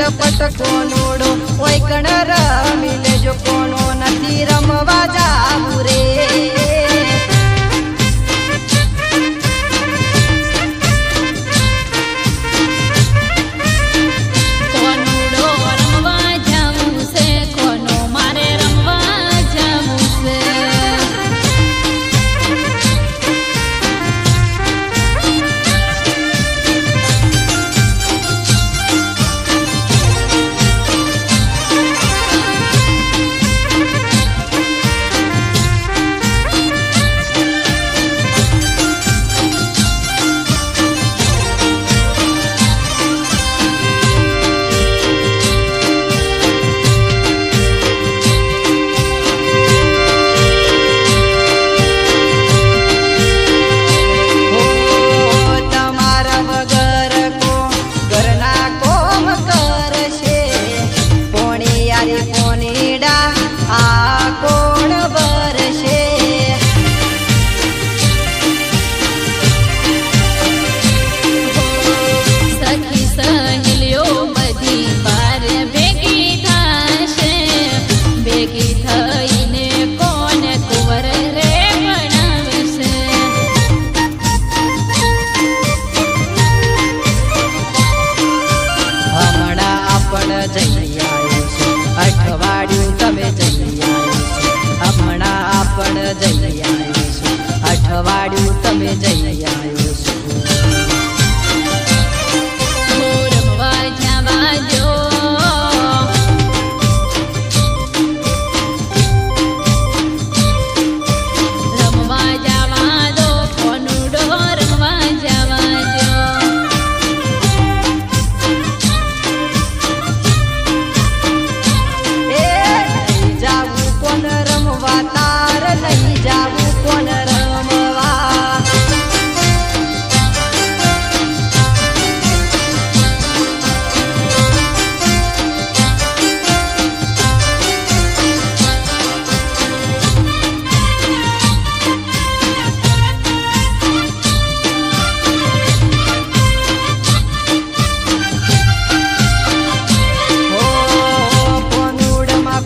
झटपट कोनोडो ओय कण रमी लेजो कोनो नथी रमवा जावू रे अठवाडिયું તમે જઈ આવ્યો છો હમણાં આપણ જઈ આવ્યો છો અઠવાડિયું તમે જઈ આવ્યો છો રમવા જવા દો રમવા જવા દો કોનુડો રમવા જવા દો तार नहीं जावू कोन रमवा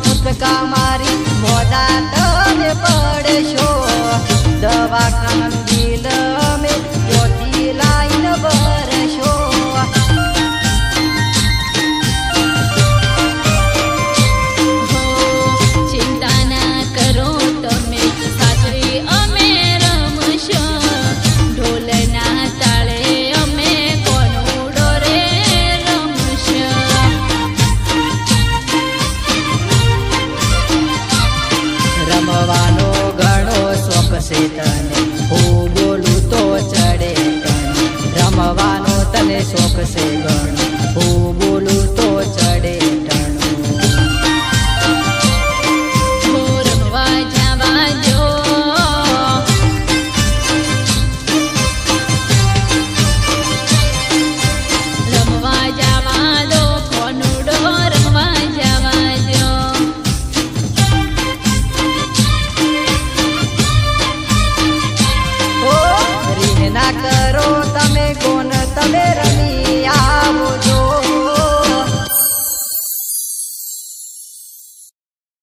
कुदका मारी मोदा तने पड़शो दवाखाना बिल में योती लाइन भरशो चिंता ना करो तमे सासरी अमे रमशो ढोलना ताळे अमे कोनुडो रे रमशो रमवानो घणो शौक से तने હું બોલું તો ચડે તને રમવાનો તને શોખ છે ઘણો